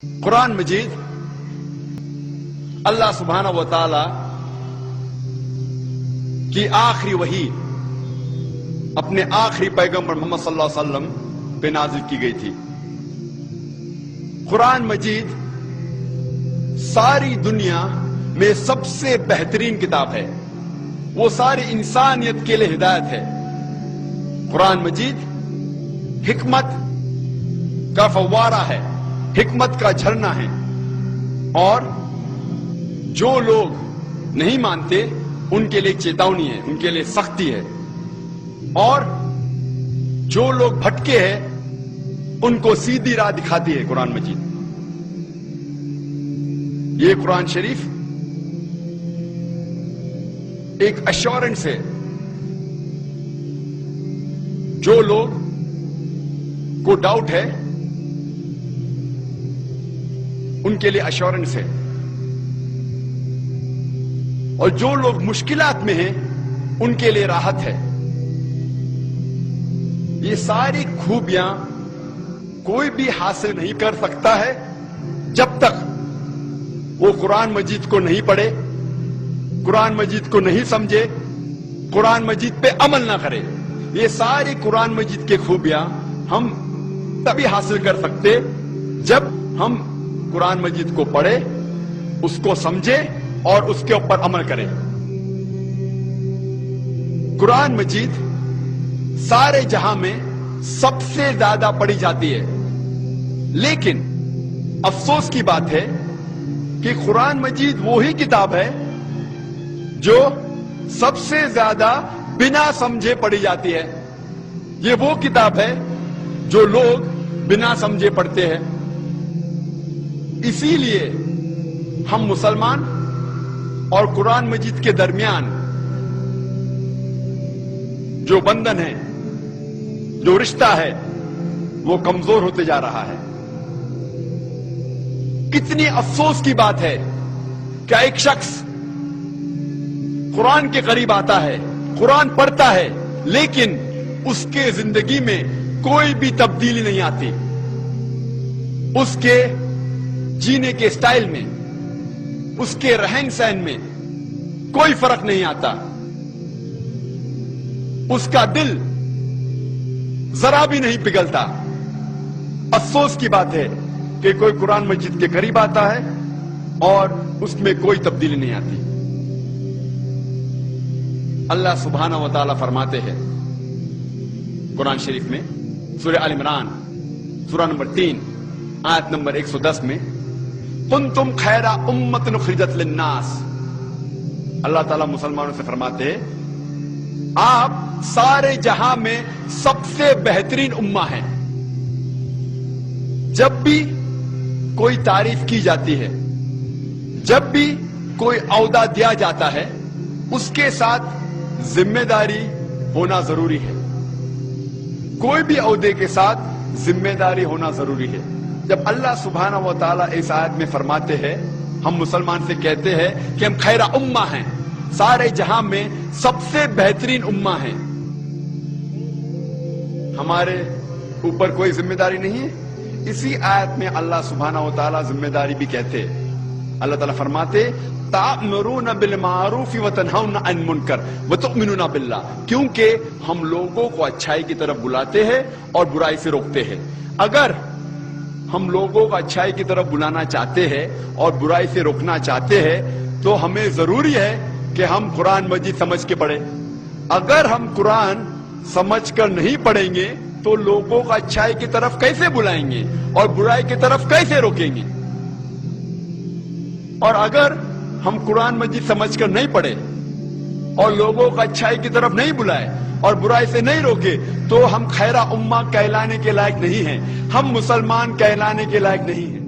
قرآن مجید اللہ سبحانہ و تعالی کی آخری وحی اپنے آخری پیغمبر محمد صلی اللہ علیہ وسلم پہ نازل کی گئی تھی۔ قرآن مجید ساری دنیا میں سب سے بہترین کتاب ہے، وہ ساری انسانیت کے لیے ہدایت ہے۔ قرآن مجید حکمت کا فوارہ ہے، حکمت کا جھرنا ہے، اور جو لوگ نہیں مانتے ان کے لیے چیتاونی ہے، ان کے لیے سختی ہے، اور جو لوگ بھٹکے ہیں ان کو سیدھی راہ دکھاتی ہے قرآن مجید۔ یہ قرآن شریف ایک ایشورنس ہے، جو لوگ کو ڈاؤٹ ہے ان کے لیے ایشورنس ہے، اور جو لوگ مشکلات میں ہیں ان کے لیے راحت ہے۔ یہ ساری خوبیاں کوئی بھی حاصل نہیں کر سکتا ہے جب تک وہ قرآن مجید کو نہیں پڑھے، قرآن مجید کو نہیں سمجھے، قرآن مجید پہ عمل نہ کرے۔ یہ ساری قرآن مجید کی خوبیاں ہم تبھی حاصل کر سکتے جب ہم قرآن مجید کو پڑھے، اس کو سمجھے اور اس کے اوپر عمل کرے۔ قرآن مجید سارے جہاں میں سب سے زیادہ پڑھی جاتی ہے، لیکن افسوس کی بات ہے کہ قرآن مجید وہی کتاب ہے جو سب سے زیادہ بنا سمجھے پڑھی جاتی ہے۔ یہ وہ کتاب ہے جو لوگ بنا سمجھے پڑھتے ہیں۔ اسی لیے ہم مسلمان اور قرآن مجید کے درمیان جو بندھن ہے، جو رشتہ ہے، وہ کمزور ہوتے جا رہا ہے۔ کتنی افسوس کی بات ہے کہ ایک شخص قرآن کے قریب آتا ہے، قرآن پڑھتا ہے، لیکن اس کے زندگی میں کوئی بھی تبدیلی نہیں آتی، اس کے جینے کے سٹائل میں، اس کے رہن سہن میں کوئی فرق نہیں آتا، اس کا دل ذرا بھی نہیں پگھلتا۔ افسوس کی بات ہے کہ کوئی قرآن مجید کے قریب آتا ہے اور اس میں کوئی تبدیلی نہیں آتی۔ اللہ سبحانہ و تعالی فرماتے ہیں قرآن شریف میں سورہ آل عمران سورہ نمبر 3 آیت نمبر 110 میں، کنتم خیر امۃ اخرجت للناس۔ اللہ تعالیٰ مسلمانوں سے فرماتے ہیں آپ سارے جہاں میں سب سے بہترین امہ ہیں۔ جب بھی کوئی تعریف کی جاتی ہے، جب بھی کوئی عہدہ دیا جاتا ہے، اس کے ساتھ ذمہ داری ہونا ضروری ہے۔ کوئی بھی عہدے کے ساتھ ذمہ داری ہونا ضروری ہے۔ جب اللہ سبحانہ و تعالیٰ اس آیت میں فرماتے ہیں، ہم مسلمان سے کہتے ہیں کہ ہم خیر امہ ہیں، سارے جہاں میں سب سے بہترین امہ ہیں، ہمارے اوپر کوئی ذمہ داری نہیں ہے؟ اسی آیت میں اللہ سبحانہ و تعالیٰ ذمہ داری بھی کہتے ہیں۔ اللہ تعالیٰ فرماتے تأمرون بالمعروف وتنہون عن المنکر وتؤمنون باللہ، کیونکہ ہم لوگوں کو اچھائی کی طرف بلاتے ہیں اور برائی سے روکتے ہیں۔ اگر ہم لوگوں کو اچھائی کی طرف بلانا چاہتے ہیں اور برائی سے روکنا چاہتے ہیں تو ہمیں ضروری ہے کہ ہم قرآن مجید سمجھ کے پڑھیں۔ اگر ہم قرآن سمجھ کر نہیں پڑھیں گے تو لوگوں کو اچھائی کی طرف کیسے بلائیں گے اور برائی کی طرف کیسے روکیں گے؟ اور اگر ہم قرآن مجید سمجھ کر نہیں پڑھے اور لوگوں کو اچھائی کی طرف نہیں بلائے اور برائی سے نہیں روکے تو ہم خیرہ امہ کہلانے کے لائق نہیں ہیں، ہم مسلمان کہلانے کے لائق نہیں ہیں۔